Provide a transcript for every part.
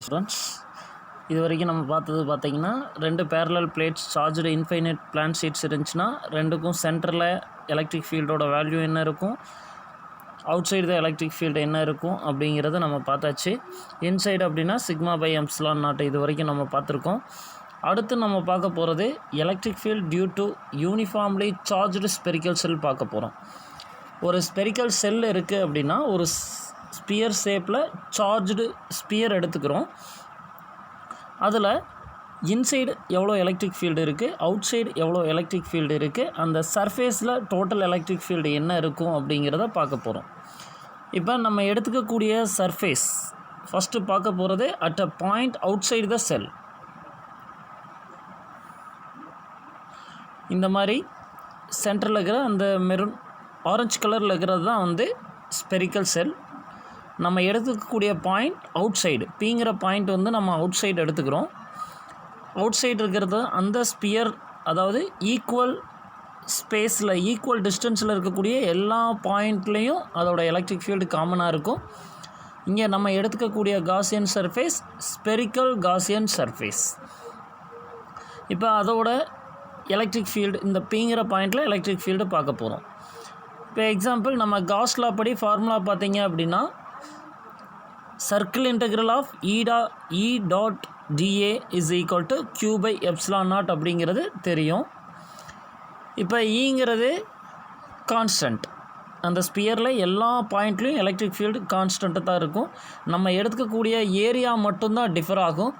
Students, இது வரைக்கும் நம்ம பார்த்தது பார்த்தீங்கன்னா 2 parallel plates charged infinite plane sheets இருந்துச்சுன்னா ரெண்டுக்கும் சென்டரில் எலக்ட்ரிக் ஃபீல்டோட வேல்யூ என்ன இருக்கும், outside the electric field என்ன இருக்கும் அப்படிங்கிறத நம்ம பார்த்தாச்சு. இன்சைடு அப்படின்னா சிக்மா பை எப்சிலான் நாட் இது வரைக்கும் நம்ம பார்த்துருக்கோம். அடுத்து நம்ம பார்க்க போகிறது electric field due to uniformly charged spherical shell பார்க்க போகிறோம். ஒரு ஸ்பெரிக்கல் செல் இருக்குது அப்படின்னா ஒரு ஸ்பியர் ஷேப்பில் சார்ஜ்டு ஸ்பியர் எடுத்துக்கிறோம். அதில் இன்சைடு எவ்வளோ எலக்ட்ரிக் ஃபீல்டு இருக்குது, அவுட் சைடு எவ்வளோ எலக்ட்ரிக் ஃபீல்டு இருக்குது, அந்த சர்ஃபேஸில் டோட்டல் எலக்ட்ரிக் ஃபீல்டு என்ன இருக்கும் அப்படிங்கிறத பார்க்க போகிறோம். இப்போ நம்ம எடுத்துக்கக்கூடிய சர்ஃபேஸ் ஃபஸ்ட்டு பார்க்க போகிறது at a point outside the shell. இந்த மாதிரி சென்டரில் இருக்கிற அந்த மெரூன் ஆரஞ்சு கலரில் இருக்கிறது தான் வந்து ஸ்பெரிக்கல் செல். நம்ம எடுத்துக்கக்கூடிய பாயிண்ட் அவுட் சைடு, பிங்கிற பாயிண்ட் வந்து நம்ம அவுட் சைடு எடுத்துக்கிறோம். அவுட் சைடு இருக்கிறது அந்த ஸ்பியர், அதாவது ஈக்குவல் ஸ்பேஸில் ஈக்குவல் டிஸ்டன்ஸில் இருக்கக்கூடிய எல்லா பாயிண்ட்லேயும் அதோட எலக்ட்ரிக் ஃபீல்டு காமனாக இருக்கும். இங்கே நம்ம எடுத்துக்கக்கூடிய Gaussian surface spherical Gaussian surface. இப்போ அதோட எலக்ட்ரிக் ஃபீல்டு இந்த பிங்கிற பாயிண்டில் எலக்ட்ரிக் ஃபீல்டு பார்க்க போகிறோம். இப்போ எக்ஸாம்பிள் நம்ம காஸ் லா படி ஃபார்முலா பார்த்தீங்க அப்படின்னா circle integral of E dot dA is equal to Q by epsilon naught அப்படிங்கிறது தெரியும். இப்போ ஈங்கிறது கான்ஸ்டன்ட், அந்த ஸ்பியரில் எல்லா பாயிண்ட்லேயும் எலக்ட்ரிக் ஃபீல்டு கான்ஸ்டண்ட்டு தான் இருக்கும். நம்ம எடுத்துக்கக்கூடிய ஏரியா மட்டும்தான் டிஃபர் ஆகும்.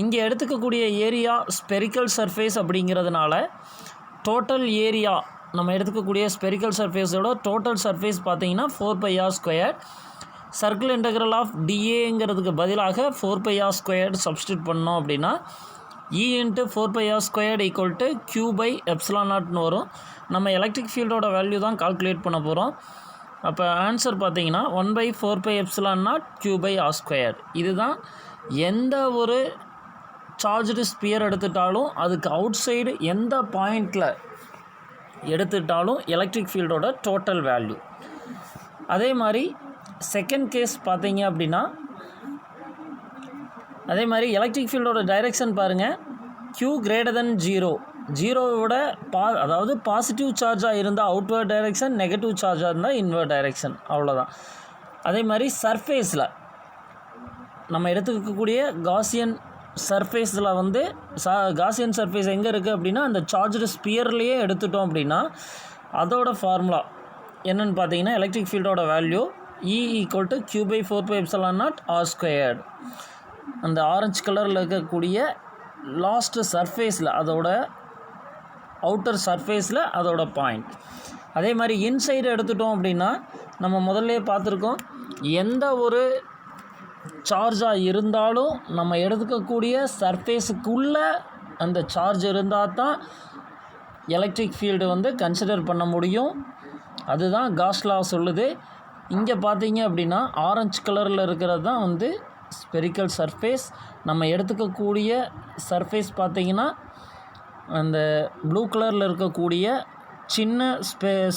இங்கே எடுத்துக்கக்கூடிய ஏரியா ஸ்பெரிக்கல் சர்ஃபேஸ் அப்படிங்கிறதுனால டோட்டல் ஏரியா நம்ம எடுத்துக்கக்கூடிய ஸ்பெரிக்கல் சர்ஃபேஸோட டோட்டல் சர்ஃபேஸ் பார்த்தீங்கன்னா 4πr². சர்க்கிள் இன்டெக்ரல் ஆஃப் டிஏங்கிறதுக்கு பதிலாக 4πr² சப்ஸ்டியூட் பண்ணோம் அப்படின்னா E into 4πr² equal to Q by epsilon நாட்னு வரும். நம்ம எலக்ட்ரிக் ஃபீல்டோட வேல்யூ தான் கால்குலேட் பண்ண போகிறோம். அப்போ ஆன்சர் பார்த்தீங்கன்னா 1/4πε0 கியூ பை r². இதுதான் எந்த ஒரு சார்ஜ்டு ஸ்பியர் எடுத்துட்டாலும் அதுக்கு அவுட் சைடு எந்த பாயிண்டில் எடுத்துட்டாலும் எலக்ட்ரிக் ஃபீல்டோட டோட்டல் வேல்யூ. அதே மாதிரி செகண்ட் கேஸ் பார்த்தீங்க அப்படின்னா அதே மாதிரி எலக்ட்ரிக் ஃபீல்டோட டைரெக்ஷன் பாருங்கள், Q greater than 0, ஜீரோவோட அதாவது பாசிட்டிவ் சார்ஜாக இருந்தால் அவுட்வர்ட் டைரெக்ஷன், நெகட்டிவ் சார்ஜாக இருந்தால் இன்வர்ட் டைரெக்ஷன், அவ்வளோதான். அதே மாதிரி சர்ஃபேஸில் நம்ம எடுத்துக்கக்கூடிய காசியன் சர்ஃபேஸில் வந்து காசியன் சர்ஃபேஸ் எங்கே இருக்குது அப்படின்னா அந்த சார்ஜ்டு ஸ்பியர்லேயே எடுத்துட்டோம் அப்படின்னா அதோட ஃபார்முலா என்னென்னு பார்த்தீங்கன்னா எலக்ட்ரிக் ஃபீல்டோட value E equal to Q by 4πε0 r². அந்த ஆரஞ்சு கலரில் இருக்கக்கூடிய லாஸ்ட்டு சர்ஃபேஸில் அதோட அவுட்டர் சர்ஃபேஸில் அதோட பாயிண்ட். அதே மாதிரி இன்சைடு எடுத்துட்டோம் அப்படின்னா நம்ம முதல்ல பார்த்துருக்கோம், எந்த ஒரு சார்ஜாக இருந்தாலும் நம்ம எடுத்துக்கக்கூடிய சர்ஃபேஸுக்குள்ளே அந்த சார்ஜ் இருந்தால் தான் எலக்ட்ரிக் ஃபீல்டு வந்து கன்சிடர் பண்ண முடியும். அதுதான் காஸ் லா சொல்லுது. இங்கே பார்த்தீங்க அப்படின்னா ஆரஞ்சு கலரில் இருக்கிறது தான் வந்து ஸ்பெரிக்கல் சர்ஃபேஸ். நம்ம எடுத்துக்கக்கூடிய சர்ஃபேஸ் பார்த்திங்கன்னா அந்த ப்ளூ கலரில் இருக்கக்கூடிய சின்ன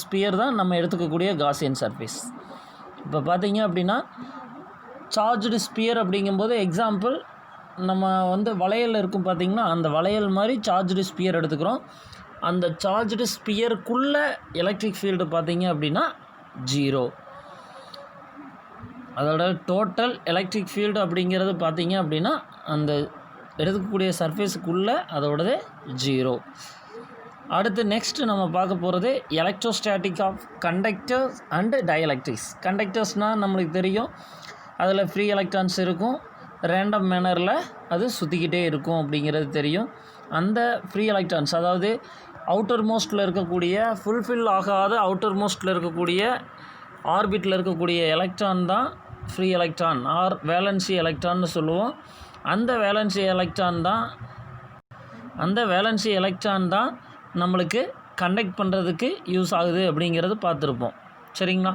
ஸ்பியர் தான் நம்ம எடுத்துக்கக்கூடிய காசியன் சர்ஃபேஸ். இப்போ பார்த்தீங்க அப்படின்னா சார்ஜ்டு ஸ்பியர் அப்படிங்கும்போது எக்ஸாம்பிள் நம்ம வந்து வளையல் இருக்கும் பார்த்திங்கன்னா அந்த வளையல் மாதிரி சார்ஜ்டு ஸ்பியர் எடுத்துக்கிறோம். அந்த சார்ஜ்டு ஸ்பியருக்குள்ளே எலக்ட்ரிக் ஃபீல்டு பார்த்தீங்க அப்படின்னா 0. அதோட டோட்டல் எலக்ட்ரிக் ஃபீல்டு அப்படிங்கிறது பார்த்தீங்க அப்படின்னா அந்த எடுக்கக்கூடிய சர்ஃபேஸுக்குள்ளே அதோடது 0. அடுத்து நெக்ஸ்ட்டு நம்ம பார்க்க போகிறது electrostatic of conductors and dielectrics. கண்டக்டர்ஸ்னால் நம்மளுக்கு தெரியும், அதில் ஃப்ரீ எலக்ட்ரான்ஸ் இருக்கும், ரேண்டம் மேனரில் அது சுற்றிக்கிட்டே இருக்கும் அப்படிங்கிறது தெரியும். அந்த ஃப்ரீ எலக்ட்ரான்ஸ், அதாவது அவுட்டர் மோஸ்ட்டில் இருக்கக்கூடிய ஃபுல்ஃபில் ஆகாத அவுட்டர் மோஸ்ட்டில் இருக்கக்கூடிய ஆர்பிட்டில் இருக்கக்கூடிய எலக்ட்ரான் தான் ஃப்ரீ எலக்ட்ரான் ஆர் வேலன்சி எலக்ட்ரான்னு சொல்லுவோம். அந்த வேலன்சி எலக்ட்ரான் தான் நம்மளுக்கு கண்டக்ட் பண்ணுறதுக்கு யூஸ் ஆகுது அப்படிங்கிறது பார்த்துருப்போம். சரிங்களா?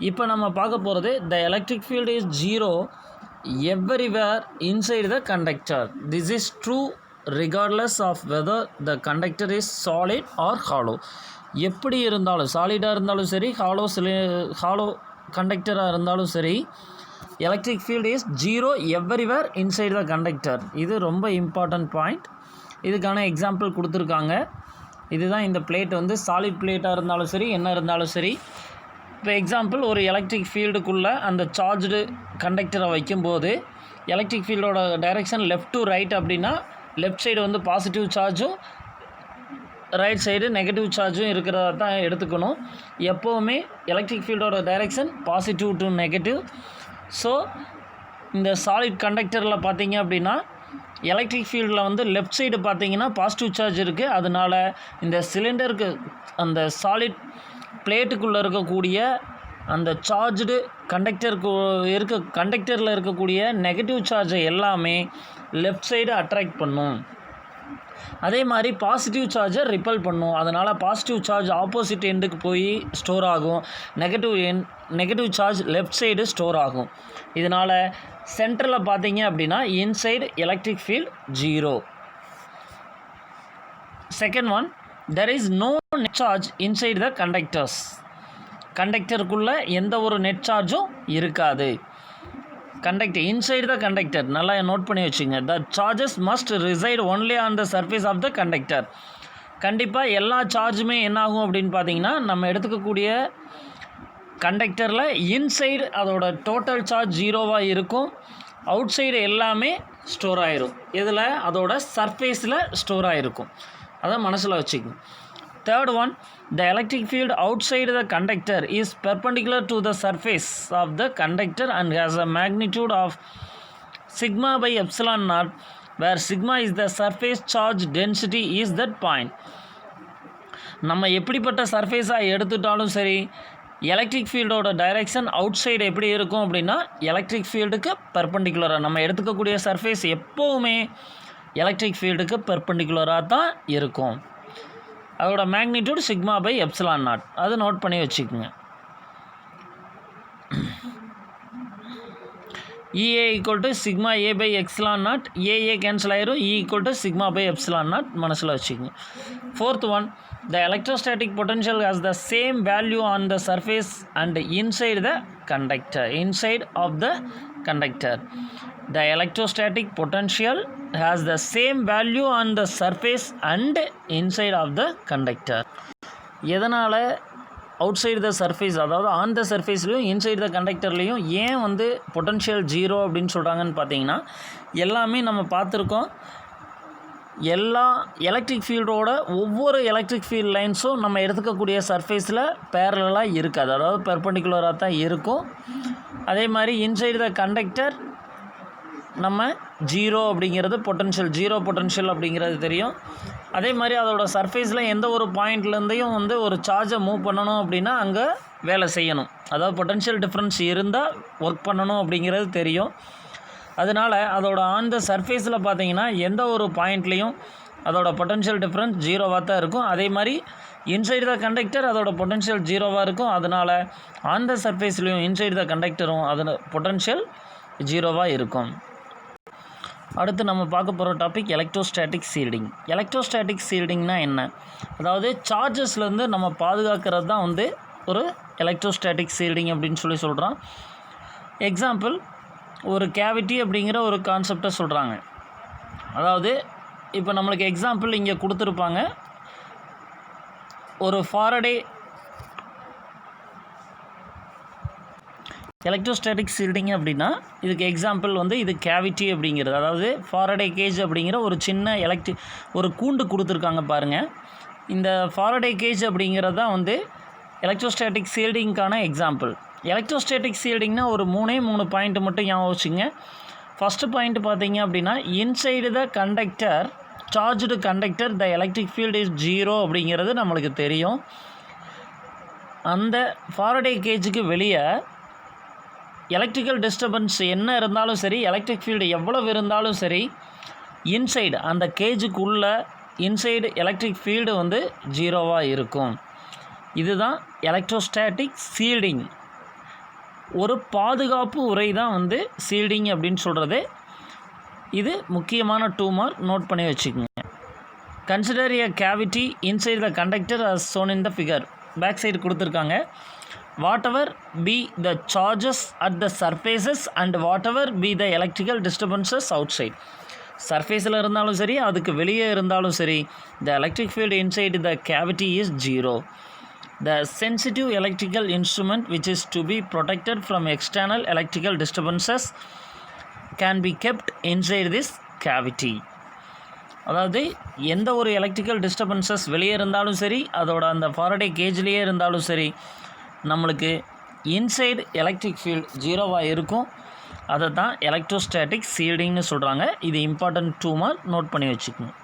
இப்போ நம்ம பார்க்க போகிறது the electric field is 0 everywhere inside the conductor. This is true regardless of whether the conductor is solid or hollow. எப்படி இருந்தாலும், சாலிடாக இருந்தாலும் சரி, ஹாலோ கண்டக்டராக இருந்தாலும் சரி, electric field is 0 everywhere inside the conductor. இது ரொம்ப இம்பார்ட்டன்ட் பாயிண்ட். இதுக்கான எக்ஸாம்பிள் கொடுத்துருக்காங்க. இதுதான் இந்த பிளேட் வந்து சாலிட் பிளேட்டாக இருந்தாலும் சரி என்ன இருந்தாலும் சரி. இப்போ எக்ஸாம்பிள் ஒரு எலக்ட்ரிக் ஃபீல்டுக்குள்ளே அந்த சார்ஜ்டு கண்டக்டரை வைக்கும்போது எலக்ட்ரிக் ஃபீல்டோட டைரெக்ஷன் லெஃப்ட் டு ரைட் அப்படின்னா லெஃப்ட் சைடு வந்து பாசிட்டிவ் சார்ஜும் ரைட் சைடு நெகட்டிவ் சார்ஜும் இருக்கிறதா தான் எடுத்துக்கணும். எப்போவுமே எலக்ட்ரிக் ஃபீல்டோட direction positive to negative. So இந்த சாலிட் கண்டக்டரில் பார்த்தீங்க அப்படின்னா எலக்ட்ரிக் ஃபீல்டில் வந்து லெஃப்ட் சைடு பார்த்தீங்கன்னா பாசிட்டிவ் சார்ஜ் இருக்குது. அதனால் இந்த சிலிண்டருக்கு அந்த சாலிட் பிளேட்டுக்குள்ளே இருக்கக்கூடிய அந்த சார்ஜ்டு கண்டக்டரில் இருக்கக்கூடிய நெகட்டிவ் சார்ஜை எல்லாமே லெஃப்ட் சைடு அட்ராக்ட் பண்ணும். அதே மாதிரி பாசிட்டிவ் சார்ஜை ரிப்பல் பண்ணும். அதனால் பாசிட்டிவ் சார்ஜ் ஆப்போசிட் எண்டுக்கு போய் ஸ்டோர் ஆகும். Negative charge left side store ஆகும். இதனால் சென்டரில் பார்த்தீங்க அப்படின்னா inside electric field 0. Second one, there is no net charge inside the conductors. கண்டக்டருக்குள்ளே எந்த ஒரு நெட் சார்ஜும் இருக்காது. இன்சைடு த கண்டக்டர் நல்லா நோட் பண்ணி வச்சுங்க. The charges must reside only on the surface of the conductor. கண்டிப்பாக எல்லா சார்ஜுமே என்னாகும் அப்படின்னு பார்த்தீங்கன்னா நம்ம எடுத்துக்கக்கூடிய கண்டக்டரில் இன்சைடு அதோட டோட்டல் சார்ஜ் 0வாக இருக்கும். அவுட் சைடு எல்லாமே ஸ்டோர் ஆகிரும். இதில் அதோட சர்ஃபேஸில் ஸ்டோர் ஆகிருக்கும். அதை மனசில் வச்சுக்கோங்க. Third one, the electric field outside the conductor is perpendicular to the surface of the conductor and has a magnitude of sigma by epsilon naught, where sigma is the surface charge density is that point. நம்ம எப்படிப்பட்ட சர்ஃபேஸாக எடுத்துட்டாலும் சரி electric ஃபீல்டோட direction out side எப்படி இருக்கும் அப்படின்னா electric ஃபீல்டுக்கு பெர்பெண்டிகுலராக நம்ம எடுத்துக்கக்கூடிய surface எப்போவுமே எலக்ட்ரிக் ஃபீல்டுக்கு பெர்பெண்டிகுலராக தான் இருக்கும். அதோட magnitude sigma by epsilon naught. அதை நோட் பண்ணி வச்சுக்கோங்க. EA equal to sigma A by epsilon naught. A A cancel ஆயிரும். E equal to sigma by epsilon naught மனசில் வச்சுக்கோங்க. Fourth one, the electrostatic potential has the same value on the surface and inside the conductor. Inside of the conductor. The electrostatic potential has the same value on the surface and inside of the conductor. எதனால் out side the surface அதாவது on the சர்ஃபேஸ்லையும் inside the கண்டக்டர்லேயும் ஏன் வந்து potential 0 அப்படின்னு சொல்கிறாங்கன்னு பார்த்தீங்கன்னா எல்லாமே நம்ம பார்த்துருக்கோம். எல்லா எலக்ட்ரிக் ஃபீல்டோட ஒவ்வொரு எலக்ட்ரிக் ஃபீல்ட் லைன்ஸும் நம்ம எடுத்துக்கக்கூடிய சர்ஃபேஸில் பேரலாக இருக்காது. அதாவது பெர்பெண்டிகுலராக தான் இருக்கும். அதே மாதிரி இன்சைடு த கண்டக்டர் நம்ம 0 அப்படிங்கிறது பொட்டன்ஷியல் 0 பொட்டன்ஷியல் அப்படிங்கிறது தெரியும். அதே மாதிரி அதோட சர்ஃபேஸில் எந்த ஒரு பாயிண்ட்லேருந்தையும் வந்து ஒரு சார்ஜை மூவ் பண்ணணும் அப்படின்னா அங்கே வேலை செய்யணும். அதாவது பொட்டன்ஷியல் டிஃப்ரென்ஸ் இருந்தால் ஒர்க் பண்ணணும் அப்படிங்கிறது தெரியும். அதனால் அதோட ஆன் த சர்ஃபேஸில் பார்த்தீங்கன்னா எந்த ஒரு பாயிண்ட்லேயும் அதோட பொட்டன்ஷியல் டிஃப்ரென்ஸ் 0வாக தான் இருக்கும். அதே மாதிரி இன்சைடு த கண்டக்டர் அதோட பொட்டன்ஷியல் 0வாக இருக்கும். அதனால் ஆன் த சர்ஃபேஸ்லேயும் இன்சைடு த கண்டக்டரும் அதோட பொட்டன்ஷியல் 0வாக இருக்கும். அடுத்து நம்ம பார்க்க போகிற டாபிக் எலக்ட்ரோஸ்டாட்டிக் ஷீல்டிங். எலக்ட்ரோஸ்டாட்டிக் ஷீல்டிங்னா என்ன? அதாவது சார்ஜஸ்லேருந்து நம்ம பாதுகாக்கிறது தான் வந்து ஒரு எலக்ட்ரோஸ்டாட்டிக் ஷீல்டிங் அப்படின்னு சொல்கிறோம். எக்ஸாம்பிள் ஒரு கேவிட்டி அப்படிங்கிற ஒரு கான்செப்டை சொல்கிறாங்க. அதாவது இப்போ நம்மளுக்கு எக்ஸாம்பிள் இங்கே கொடுத்துருப்பாங்க. ஒரு ஃபாரடே எலக்ட்ரோஸ்டாட்டிக் ஷீல்டிங் அப்படின்னா இதுக்கு எக்ஸாம்பிள் வந்து இது கேவிட்டி அப்படிங்கிறது. அதாவது ஃபாரடே கேஜ் அப்படிங்கிற ஒரு சின்ன ஒரு கூண்டு கொடுத்துருக்காங்க பாருங்கள். இந்த ஃபாரடே கேஜ் அப்படிங்கிறது தான் வந்து எலக்ட்ரோஸ்டாட்டிக் ஷீல்டிங்கான எக்ஸாம்பிள். எலக்ட்ரோஸ்டாட்டிக் ஷீல்டிங்னா ஒரு 3 பாயிண்ட் மட்டும் ஞாபகம் வச்சுங்க. ஃபஸ்ட்டு பாயிண்ட் பார்த்தீங்க அப்படின்னா inside the conductor charged conductor the electric field is 0 அப்படிங்கிறது நம்மளுக்கு தெரியும். அந்த ஃபாரடே கேஜுக்கு வெளியே எலக்ட்ரிக்கல் டிஸ்டர்பன்ஸ் என்ன இருந்தாலும் சரி எலக்ட்ரிக் ஃபீல்டு எவ்வளவு இருந்தாலும் சரி இன்சைடு அந்த கேஜுக்குள்ளே இன்சைடு எலக்ட்ரிக் ஃபீல்டு வந்து 0வாக இருக்கும். இதுதான் எலக்ட்ரோஸ்டாட்டிக் ஷீல்டிங். ஒரு பாதுகாப்பு உரை தான் வந்து ஷீல்டிங் அப்படின்னு சொல்கிறது. இது முக்கியமான 2 மார்க் நோட் பண்ணி வச்சுக்கோங்க. Consider a cavity inside the conductor as shown in the figure. Back side கொடுத்துருக்காங்க. whatever be the charges at the surfaces and whatever be the electrical disturbances outside. சர்ஃபேஸில் இருந்தாலும் சரி, அதுக்கு வெளியே இருந்தாலும் சரி, the electric field inside the cavity is 0. The sensitive electrical instrument which is to be protected from external electrical disturbances can be kept inside this cavity. அதாவது எந்த ஒரு எலக்ட்ரிக்கல் டிஸ்டர்பன்சஸ் வெளியே இருந்தாலும் சரி, அதோட அந்த ஃபாரடே கேஜ்லேயே இருந்தாலும் சரி, நம்மளுக்கு இன்சைடு எலக்ட்ரிக் ஃபீல்டு 0வாக இருக்கும். அதை தான் எலக்ட்ரோஸ்டாட்டிக் சீல்டிங்னு சொல்கிறாங்க. இது இம்பார்ட்டன்ட் 2 மார்க் நோட் பண்ணி வச்சுக்கணும்.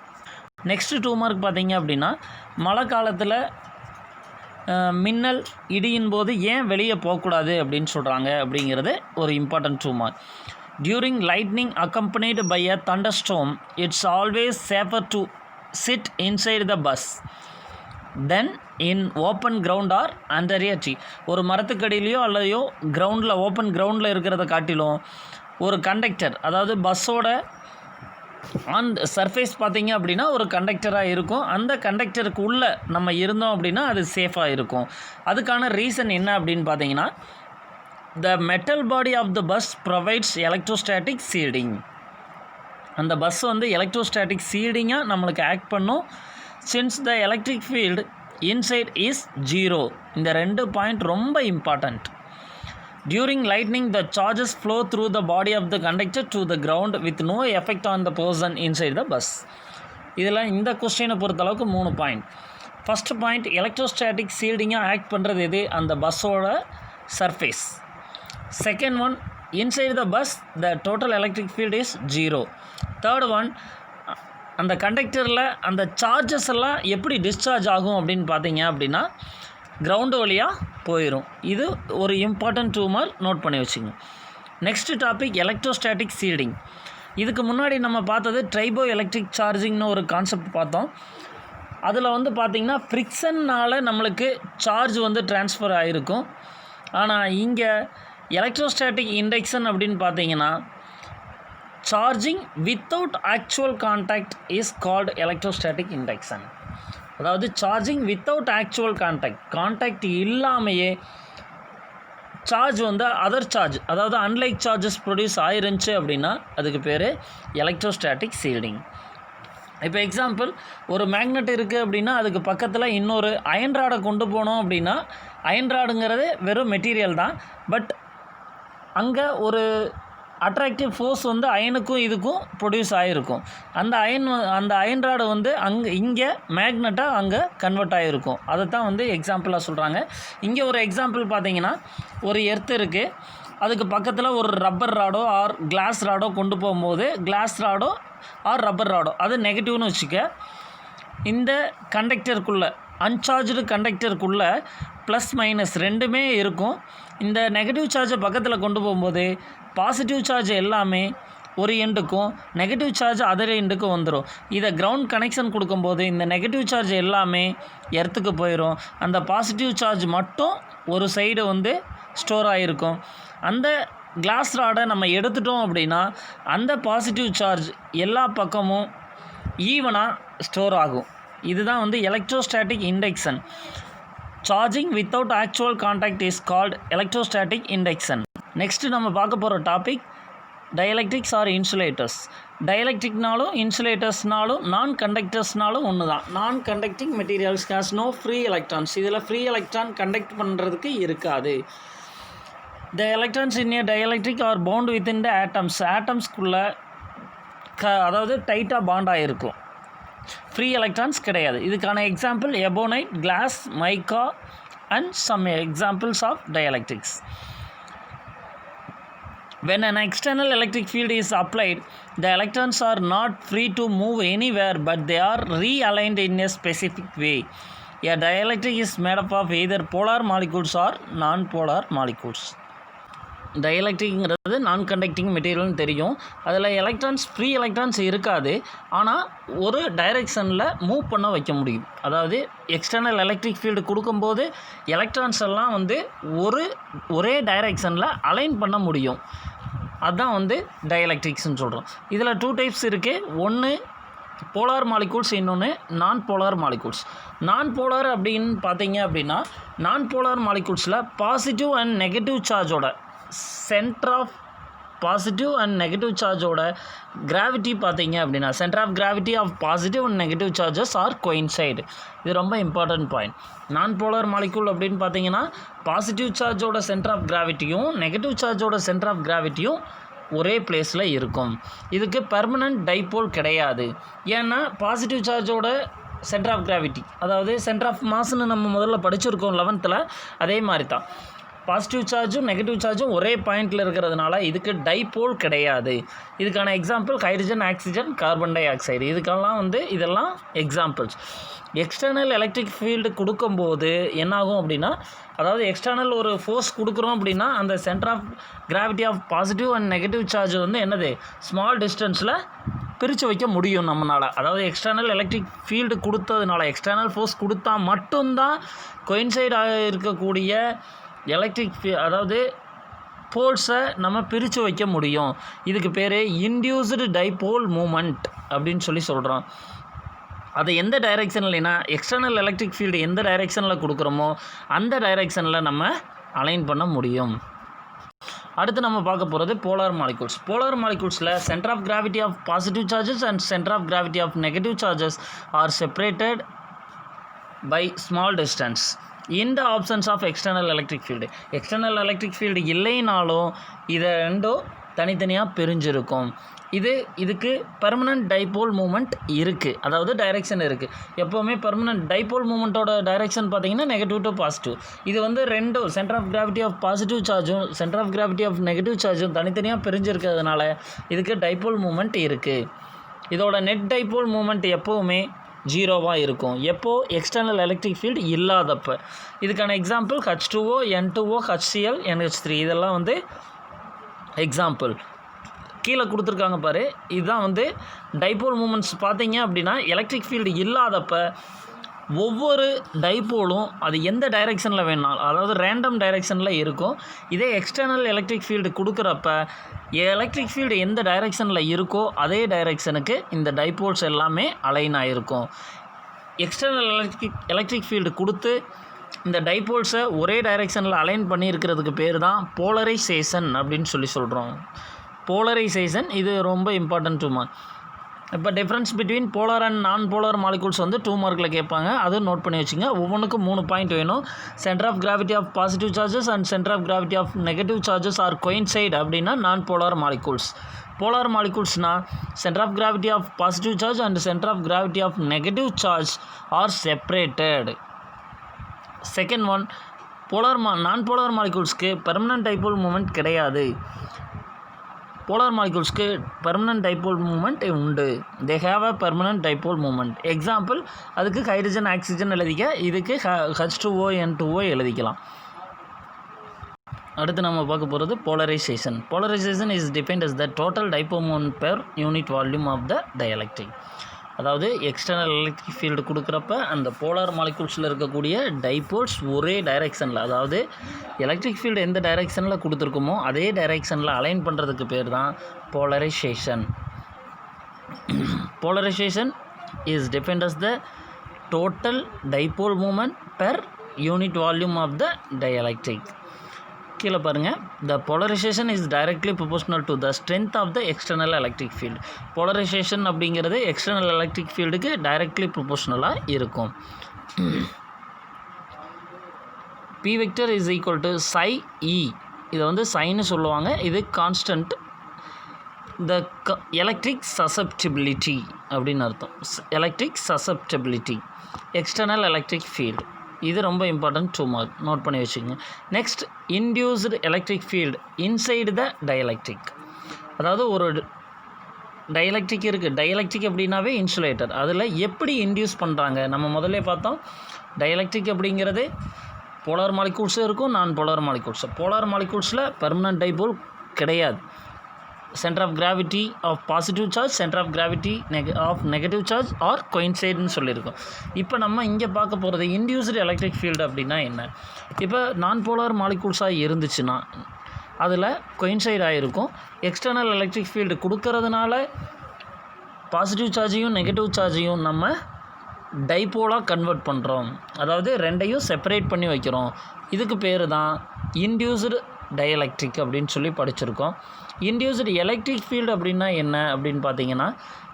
நெக்ஸ்ட்டு 2 மார்க் பார்த்தீங்க அப்படின்னா, மழை காலத்தில் மின்னல் இடியின் போது ஏன் வெளியே போகக்கூடாது அப்படின்னு சொல்கிறாங்க அப்படிங்கிறது ஒரு important 2 mark. During lightning accompanied by a thunderstorm, it's always safer to sit inside the bus than in open ground or under a tree. ஒரு மரத்துக்கடியிலையோ அல்லையோ கிரவுண்டில், ஓப்பன் கிரவுண்டில் இருக்கிறத காட்டிலும் ஒரு கண்டக்டர், அதாவது பஸ்ஸோட ஆன் சர்ஃபேஸ் பார்த்திங்க அப்படின்னா ஒரு கண்டக்டராக இருக்கும். அந்த கண்டக்டருக்கு உள்ளே நம்ம இருந்தோம் அப்படின்னா அது சேஃபாக இருக்கும். அதுக்கான ரீசன் என்ன அப்படின்னு பார்த்தீங்கன்னா, the metal body of the bus provides electrostatic shielding. அந்த பஸ் வந்து எலக்ட்ரோஸ்டாட்டிக் சீல்டிங்காக நம்மளுக்கு ஆக்ட் பண்ணும். since the electric field inside is 0. இந்த 2 பாயிண்ட் ரொம்ப important. during lightning the charges flow through the body of the conductor to the ground with no effect on the person inside the bus. இதில் இந்த கொஸ்டினை பொறுத்தளவுக்கு 3 point. First point, electrostatic சீல்டிங்காக act பண்ணுறது எது? அந்த பஸ்ஸோட surface. Second one, inside the bus the total electric field is 0. Third one, அந்த கண்டக்டரில் அந்த சார்ஜஸ் எல்லாம் எப்படி டிஸ்சார்ஜ் ஆகும் அப்படின்னு பார்த்தீங்க அப்படின்னா கிரவுண்டு வழியாக போயிடும். இது ஒரு இம்பார்ட்டன்ட் 2 மார்க் நோட் பண்ணி வச்சுங்க. Next topic electrostatic shielding. இதுக்கு முன்னாடி நம்ம பார்த்தது ட்ரைபோ எலக்ட்ரிக் சார்ஜிங்னு ஒரு கான்செப்ட் பார்த்தோம். அதில் வந்து பார்த்திங்கன்னா ஃப்ரிக்ஷன்னால் நம்மளுக்கு சார்ஜ் வந்து ட்ரான்ஸ்ஃபர் ஆகிருக்கும். ஆனால் இங்கே எலக்ட்ரோஸ்டாட்டிக் இண்டக்ஷன் அப்படின்னு பார்த்தீங்கன்னா charging without actual contact is called electrostatic induction. அதாவது சார்ஜிங் வித்தவுட் ஆக்சுவல் கான்டாக்ட் இல்லாமையே சார்ஜ் வந்து அதர் சார்ஜ், அதாவது அன்லைக் சார்ஜஸ் ப்ரொடியூஸ் ஆயிருந்துச்சு அப்படின்னா அதுக்கு பேர் எலக்ட்ரோஸ்டாட்டிக் சீல்டிங். இப்போ எக்ஸாம்பிள், ஒரு மேக்னெட் இருக்குது அப்படின்னா அதுக்கு பக்கத்தில் இன்னொரு அயன் ராடை கொண்டு போனோம் அப்படின்னா, அயன் ராடுங்கிறது வெறும் மெட்டீரியல் தான், பட் அங்கே ஒரு அட்ராக்டிவ் ஃபோர்ஸ் வந்து அயனுக்கும் இதுக்கும் ப்ரொடியூஸ் ஆகிருக்கும். அந்த அயன் ராடு வந்து இங்கே மேக்னெட்டாக அங்கே கன்வெர்ட் ஆகிருக்கும். அதை தான் வந்து எக்ஸாம்பிளாக சொல்கிறாங்க. இங்கே ஒரு எக்ஸாம்பிள் பார்த்தீங்கன்னா, ஒரு எர்த் இருக்குது, அதுக்கு பக்கத்தில் ஒரு ரப்பர் ராடோ ஆர் கிளாஸ் ராடோ கொண்டு போகும்போது, கிளாஸ் ராடோ ஆர் ரப்பர் ராடோ அது நெகட்டிவ்னு வச்சுக்க, இந்த கண்டக்டருக்குள்ளே அன்சார்ஜ்டு கண்டக்டருக்குள்ளே ப்ளஸ் மைனஸ் ரெண்டுமே இருக்கும். இந்த நெகட்டிவ் சார்ஜை பக்கத்தில் கொண்டு போகும்போது பாசிட்டிவ் சார்ஜ் எல்லாமே ஒரு எண்டுக்கும் நெகட்டிவ் சார்ஜ் அதர் எண்டுக்கும் வந்துடும். இதை கிரவுண்ட் கனெக்ஷன் கொடுக்கும்போது இந்த நெகட்டிவ் சார்ஜ் எல்லாமே எர்த்துக்கு போயிடும். அந்த பாசிட்டிவ் சார்ஜ் மட்டும் ஒரு சைடு வந்து ஸ்டோர் ஆகிருக்கும். அந்த கிளாஸ் ராடை நம்ம எடுத்துட்டோம் அப்படின்னா அந்த பாசிட்டிவ் சார்ஜ் எல்லா பக்கமும் ஈவனாக ஸ்டோர் ஆகும். இதுதான் வந்து electrostatic induction. Charging without actual contact is called electrostatic induction. Next நம்ம பார்க்க போகிற டாபிக் டயலெக்ட்ரிக்ஸ் ஆர் இன்சுலேட்டர்ஸ். டயலெக்ட்ரிக்னாலும் இன்சுலேட்டர்ஸ்னாலும் நான் கண்டக்டர்ஸ்னாலும் ஒன்று தான். Non conducting materials has no free electrons. இதில் ஃப்ரீ எலக்ட்ரான் கண்டக்ட் பண்ணுறதுக்கு இருக்காது. The electrons in a dielectric are bound within the atoms. ஆட்டம்ஸ்குள்ளே அதாவது டைட்டாக பாண்ட் ஆகிருக்கும். ஃப்ரீ எலக்ட்ரான்ஸ் கிடையாது. இதுக்கான example ebonite, glass, mica and some examples of dielectrics. When an external electric field is applied, the electrons are not free to move anywhere, but they are realigned in a specific way. A dielectric is made up of either polar molecules or non-polar molecules. டயலெக்ட்ரிக்ங்கிறது நான் conducting மெட்டீரியல்னு தெரியும். அதில் electrons, free electrons இருக்காது, ஆனால் ஒரு டைரெக்ஷனில் move பண்ண வைக்க முடியும். அதாவது எக்ஸ்டர்னல் எலக்ட்ரிக் ஃபீல்டு கொடுக்கும்போது எலக்ட்ரான்ஸ் எல்லாம் வந்து ஒரே டைரெக்ஷனில் அலைன் பண்ண முடியும். அதுதான் வந்து டயலெக்ட்ரிக்ஸ்னு சொல்கிறோம். இதில் 2 டைப்ஸ் இருக்குது. ஒன்று போலார் மாலிகூல்ஸ், இன்னொன்று நான் போலார் மாலிகூல்ஸ். நான் போலார் அப்படின்னு பார்த்தீங்க அப்படின்னா, நான் போலார் மாலிகூல்ஸில் பாசிட்டிவ் அண்ட் நெகட்டிவ் சார்ஜோட centre of positive and negative சார்ஜோட கிராவிட்டி பார்த்தீங்க அப்படின்னா, centre of gravity of positive and negative charges are coincide. இது ரொம்ப important point. Non polar molecule அப்படின்னு பார்த்தீங்கன்னா, பாசிட்டிவ் சார்ஜோட சென்டர் ஆஃப் கிராவிட்டியும் நெகட்டிவ் சார்ஜோட சென்டர் ஆஃப் கிராவிட்டியும் ஒரே பிளேஸில் இருக்கும். இதுக்கு பெர்மனன்ட் டைபோல் கிடையாது. ஏன்னா பாசிட்டிவ் சார்ஜோட சென்டர் ஆஃப் கிராவிட்டி, அதாவது சென்டர் ஆஃப் மாஸ்ன்னு நம்ம முதல்ல படிச்சிருக்கோம் 11th, அதே மாதிரி தான் பாசிட்டிவ் சார்ஜும் நெகட்டிவ் சார்ஜும் ஒரே பாயிண்டில் இருக்கிறதுனால இதுக்கு டைபோல் கிடையாது. இதுக்கான example hydrogen, oxygen, carbon di oxide. இதுக்கெல்லாம் இதெல்லாம் எக்ஸாம்பிள்ஸ். எக்ஸ்டர்னல் எலக்ட்ரிக் ஃபீல்டு கொடுக்கும்போது என்னாகும் அப்படின்னா, அதாவது எக்ஸ்டர்னல் ஒரு ஃபோர்ஸ் கொடுக்குறோம் அப்படின்னா, அந்த center of gravity of positive and negative charge என்னது ஸ்மால் டிஸ்டன்ஸில் பிரித்து வைக்க முடியும் நம்மளால். அதாவது எக்ஸ்டர்னல் எலக்ட்ரிக் ஃபீல்டு கொடுத்ததுனால, எக்ஸ்டர்னல் ஃபோர்ஸ் கொடுத்தா மட்டும்தான் கோயின்சைடாக இருக்கக்கூடிய அதாவது போல்ஸை நம்ம பிரித்து வைக்க முடியும். இதுக்கு பேர் இன்டியூஸ்டு டைபோல் மூமெண்ட் அப்படின்னு சொல்கிறோம். அதை எந்த டைரெக்ஷன்லனா, எக்ஸ்டர்னல் எலக்ட்ரிக் ஃபீல்டு எந்த டைரெக்ஷனில் கொடுக்குறோமோ அந்த டைரெக்ஷனில் நம்ம அலைன் பண்ண முடியும். அடுத்து நம்ம பார்க்க போகிறது போலார் மாலிகூல்ஸ். போலார் மாலிகூல்ஸில் centre of gravity of positive charges and centre of gravity of negative charges are separated by small distance in the absence of external electric field. External electric field இல்லைனாலும் இதை ரெண்டும் தனித்தனியாக பிரிஞ்சிருக்கும். இதுக்கு permanent dipole moment இருக்குது, அதாவது direction இருக்குது. எப்போவுமே permanent dipole மூமெண்ட்டோட டைரெக்ஷன் பார்த்தீங்கன்னா நெகட்டிவ் டு பாசிட்டிவ். இது ரெண்டும் centre of gravity of positive சார்ஜும் centre of gravity of negative சார்ஜும் தனித்தனியாக பிரிஞ்சிருக்கிறதுனால இதுக்கு டைபோல் மூமெண்ட் இருக்குது. இதோட நெட் டைபோல் மூமெண்ட் எப்போவுமே 0வாக இருக்கும், எப்போது எக்ஸ்டர்னல் எலக்ட்ரிக் ஃபீல்டு இல்லாதப்போ. இதுக்கான example H2O, N2O, HCl, NH3. இதெல்லாம் எக்ஸாம்பிள் கீழே கொடுத்துருக்காங்க பாரு. இதுதான் டைபோல் மூமெண்ட்ஸ். பார்த்தீங்க அப்படின்னா எலக்ட்ரிக் ஃபீல்டு இல்லாதப்போ ஒவ்வொரு டைபோலும் அது எந்த டைரெக்ஷனில் வேணாலும், அதாவது ரேண்டம் டைரெக்ஷனில் இருக்கும். இதே எக்ஸ்டர்னல் எலக்ட்ரிக் ஃபீல்டு கொடுக்குறப்ப எலக்ட்ரிக் ஃபீல்டு எந்த டைரெக்ஷனில் இருக்கோ அதே டைரெக்ஷனுக்கு இந்த டைபோல்ஸ் எல்லாமே அலைன் ஆகிருக்கும். எக்ஸ்டர்னல் எலக்ட்ரிக் ஃபீல்டு கொடுத்து இந்த டைபோல்ஸை ஒரே டைரெக்ஷனில் அலைன் பண்ணியிருக்கிறதுக்கு பேர் தான் போலரைசேஷன் அப்படின்னு சொல்கிறோம். போலரைசேஷன் இது ரொம்ப இம்பார்ட்டன்ட் 2 மார்க். இப்போ டிஃப்ரென்ஸ் பிட்வீன் போலார் அண்ட் நான் போலார் மாலிகூல்ஸ் 2 மார்க்கில் கேட்பாங்க, அதுவும் நோட் பண்ணி வச்சுங்க. ஒவ்வொன்றுக்கும் 3 பாயிண்ட் வேணும். Centre of gravity of positive charges and centre of gravity of negative charges are coincide அப்படின்னா நான் போலார் மாலிகூல்ஸ். போலார் மாலிகூல்ஸ்னால் centre of gravity of positive charge and centre of gravity of negative charge are separated. Second one, non polar மாலிகூல்ஸ்க்கு permanent dipole moment கிடையாது. Polar மாலிகூல்ஸ்க்கு permanent dipole moment உண்டு. They have a permanent dipole moment. Example அதுக்கு hydrogen, oxygen எழுதிக்க, இதுக்கு H2O, N2O எழுதிக்கலாம். அடுத்து நம்ம பார்க்க போகிறது polarisation. Polarisation is defined as the total dipole moment per unit volume of the dielectric. அதாவது எக்ஸ்டர்னல் எலக்ட்ரிக் ஃபீல்டு கொடுக்குறப்ப அந்த போலார் மாலிகூல்ஸில் இருக்கக்கூடிய டைபோல்ஸ் ஒரே டைரெக்ஷனில், அதாவது எலக்ட்ரிக் ஃபீல்டு எந்த டைரெக்ஷனில் கொடுத்துருக்குமோ அதே டைரெக்ஷனில் அலைன் பண்ணுறதுக்கு பேர் தான் polarisation. Polarisation is defined as the total dipole moment per unit volume of the dielectric. கீழே பாருங்கள், the polarization is directly proportional to the strength of the external electric field. polarization அப்படிங்கிறது external electric fieldக்கு directly proportionalaக இருக்கும். P vector is equal to psi E. இதை சைன்னு சொல்லுவாங்க. இது constant. the electric susceptibility அப்படின்னு அர்த்தம். electric susceptibility, external electric field. இது ரொம்ப important 2 mark, note பண்ணி வச்சுக்கோங்க. Next, induced electric field inside the dielectric. அதாவது ஒரு டயலக்ட்ரிக் இருக்குது. டயலக்ட்ரிக் அப்படின்னாவே இன்சுலேட்டர். அதில் எப்படி இன்டியூஸ் பண்ணுறாங்க நம்ம முதல்ல பார்த்தோம். டயலக்ட்ரிக் அப்படிங்கிறது போலார் மாலிகூல்ஸும் இருக்கும், நான் போலார் மாலிகூல்ஸ். போலார் மாலிகூல்ஸில் பெர்மனன்ட் டைபோல் கிடையாது. Centre of gravity of positive charge, centre of gravity of negative charge are கோயின்சைடுன்னு சொல்லியிருக்கோம். இப்போ நம்ம இங்கே பார்க்க போகிறது இன்டியூஸ்டு எலக்ட்ரிக் ஃபீல்டு அப்படின்னா என்ன. இப்போ நான் போலார் மாலிகூல்ஸாக இருந்துச்சுன்னா அதில் கோயின்சைட் ஆகிருக்கும். எக்ஸ்டர்னல் எலக்ட்ரிக் ஃபீல்டு கொடுக்கறதுனால பாசிட்டிவ் சார்ஜையும் நெகட்டிவ் சார்ஜையும் நம்ம டைபோலாக கன்வெர்ட் பண்ணுறோம். அதாவது ரெண்டையும் செப்பரேட் பண்ணி வைக்கிறோம். இதுக்கு பேர் தான் இன்டியூஸ்டு டயலெக்ட்ரிக் அப்படின்னு சொல்லி படிச்சிருக்கோம். இன்டியூஸ்டு எலக்ட்ரிக் ஃபீல்டு அப்படின்னா என்ன அப்படின்னு பார்த்தீங்கன்னா,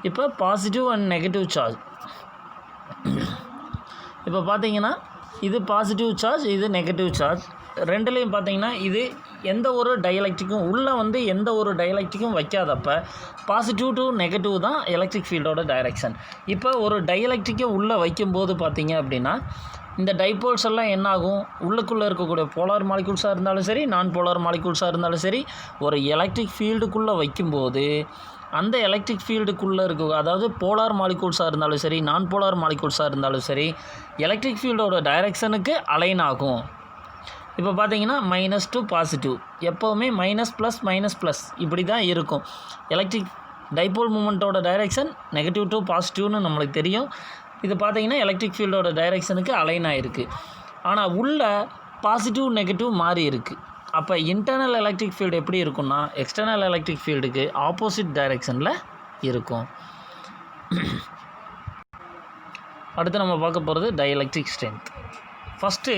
இப்போ பாசிட்டிவ் அண்ட் நெகட்டிவ் சார்ஜ், இப்போ பார்த்தீங்கன்னா இது பாசிட்டிவ் சார்ஜ், இது நெகட்டிவ் சார்ஜ். ரெண்டுலேயும் பார்த்தீங்கன்னா இது எந்த ஒரு டயலெக்ட்ரிக்கும் உள்ளே வந்து எந்த ஒரு டயலெக்ட்ரிக்கும் வைக்காதப்ப பாசிட்டிவ் டு நெகட்டிவ் தான் எலக்ட்ரிக் ஃபீல்டோட டைரெக்ஷன். இப்போ ஒரு டயலெக்ட்ரிக்கை உள்ளே வைக்கும்போது பார்த்தீங்க அப்படின்னா இந்த டைபோல்ஸ் எல்லாம் என்ன ஆகும், உள்ளுக்குள்ளே இருக்கக்கூடிய போலார் மாலிகூல்ஸாக இருந்தாலும் சரி, நான் போலார் மாலிகூல்ஸாக இருந்தாலும் சரி, ஒரு எலக்ட்ரிக் ஃபீல்டுக்குள்ளே வைக்கும்போது அந்த எலக்ட்ரிக் ஃபீல்டுக்குள்ளே இருக்க, அதாவது போலார் மாலிகூல்ஸாக இருந்தாலும் சரி, நான் போலார் மாலிகூல்ஸாக இருந்தாலும் சரி, எலக்ட்ரிக் ஃபீல்டோட டைரெக்ஷனுக்கு அலைன் ஆகும். இப்போ பார்த்தீங்கன்னா மைனஸ் டு பாசிட்டிவ், எப்போவுமே மைனஸ் ப்ளஸ் இப்படி தான் இருக்கும். எலக்ட்ரிக் டைபோல் மூமெண்ட்டோட டைரெக்ஷன் நெகட்டிவ் டு பாசிட்டிவ்னு நம்மளுக்கு தெரியும். இது பார்த்தீங்கன்னா எலக்ட்ரிக் ஃபீல்டோட டைரெக்ஷனுக்கு அலைன் ஆகிருக்கு. ஆனால் உள்ள பாசிட்டிவ் நெகட்டிவ் மாறி இருக்குது. அப்போ இன்டர்னல் எலக்ட்ரிக் ஃபீல்டு எப்படி இருக்குன்னா எக்ஸ்டர்னல் எலக்ட்ரிக் ஃபீல்டுக்கு ஆப்போசிட் டைரெக்ஷனில் இருக்கும். அடுத்து நம்ம பார்க்க போகிறது டயலெக்ட்ரிக் ஸ்ட்ரென்த். ஃபஸ்ட்டு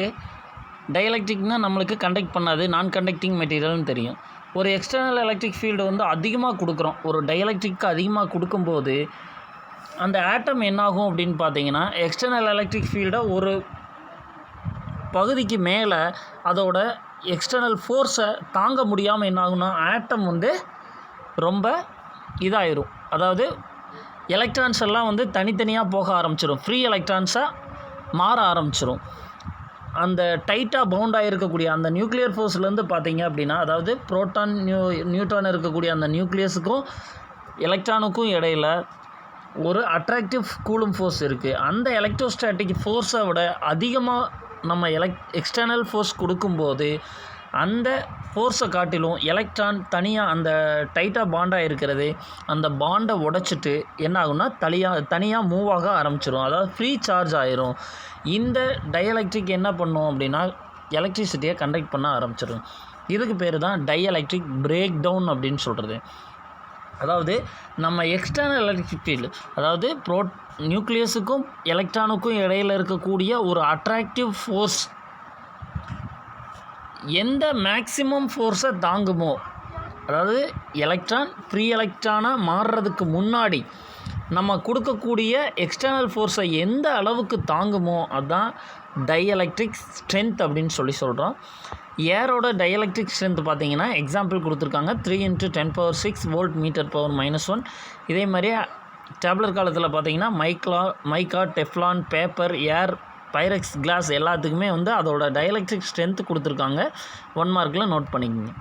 டயலெக்ட்ரிக்னால் நம்மளுக்கு கண்டக்ட் பண்ணாது, நான் கண்டக்டிங் மெட்டீரியல்னு தெரியும். ஒரு எக்ஸ்டர்னல் எலக்ட்ரிக் ஃபீல்டு வந்து அதிகமாக கொடுக்குறோம், ஒரு டயலெக்ட்ரிக்கு அதிகமாக கொடுக்கும்போது அந்த ஆட்டம் என்னாகும் அப்படின்னு பார்த்தீங்கன்னா, எக்ஸ்டர்னல் எலக்ட்ரிக் ஃபீல்டை ஒரு பகுதிக்கு மேலே அதோட எக்ஸ்டர்னல் ஃபோர்ஸை தாங்க முடியாமல் என்னாகும்னா ஆட்டம் வந்து ரொம்ப இதாயிரும். அதாவது எலக்ட்ரான்ஸ் எல்லாம் வந்து தனித்தனியாக போக ஆரம்பிச்சிடும், ஃப்ரீ எலக்ட்ரான்ஸாக மாற ஆரம்பிச்சிடும். அந்த டைட்டாக பவுண்டாக இருக்கக்கூடிய அந்த நியூக்ளியர் ஃபோர்ஸ்லேருந்து பார்த்தீங்க அப்படின்னா, அதாவது புரோட்டான் நியூட்ரான் இருக்கக்கூடிய அந்த நியூக்ளியஸுக்கும் எலக்ட்ரானுக்கும் இடையில் ஒரு அட்ராக்டிவ் கூலும் ஃபோர்ஸ் இருக்குது. அந்த எலக்ட்ரோஸ்டாட்டிக் ஃபோர்ஸை விட அதிகமாக நம்ம எக்ஸ்டர்னல் ஃபோர்ஸ் கொடுக்கும்போது அந்த ஃபோர்ஸை காட்டிலும் எலக்ட்ரான் தனியாக அந்த டைட்டாக பாண்டாக இருக்கிறது அந்த பாண்டை உடைச்சிட்டு என்ன ஆகும்னா தனியாக மூவ் ஆக ஆரம்பிச்சிடும், அதாவது ஃப்ரீ சார்ஜ் ஆயிரும். இந்த டயலெக்ட்ரிக் என்ன பண்ணும் அப்படின்னா எலக்ட்ரிசிட்டியை கண்டக்ட் பண்ண ஆரம்பிச்சிடும். இதுக்கு பேர் தான் டயலெக்ட்ரிக் பிரேக் டவுன் அப்படின்னு சொல்கிறது. அதாவது நம்ம எக்ஸ்டர்னல் எலக்ட்ரிக் ஃபீல்டு, அதாவது நியூக்ளியஸுக்கும் எலக்ட்ரானுக்கும் இடையில் இருக்கக்கூடிய ஒரு அட்ராக்டிவ் ஃபோர்ஸ் எந்த மேக்ஸிமம் ஃபோர்ஸை தாங்குமோ, அதாவது எலக்ட்ரான் ஃப்ரீ எலக்ட்ரானாக மாறுறதுக்கு முன்னாடி நம்ம கொடுக்கக்கூடிய எக்ஸ்டர்னல் ஃபோர்ஸை எந்த அளவுக்கு தாங்குமோ அதுதான் டயலெக்ட்ரிக் ஸ்ட்ரென்த் அப்படின்னு சொல்கிறோம். ஏரோட டயலெக்ட்ரிக் ஸ்ட்ரென்த் பார்த்தீங்கன்னா எக்ஸாம்பிள் கொடுத்துருக்காங்க, 3 × 10⁶ வோல்ட் மீட்டர் பவர் -1. இதே மாதிரியே டேப்லர் காலத்தில் பார்த்தீங்கன்னா மைக்கா, டெஃப்லான், பேப்பர், ஏர், பைரெக்ஸ், கிளாஸ் எல்லாத்துக்குமே வந்து அதோட டயலெக்ட்ரிக் ஸ்ட்ரென்த் கொடுத்துருக்காங்க. 1 மார்க்கில் நோட் பண்ணிக்கோங்க.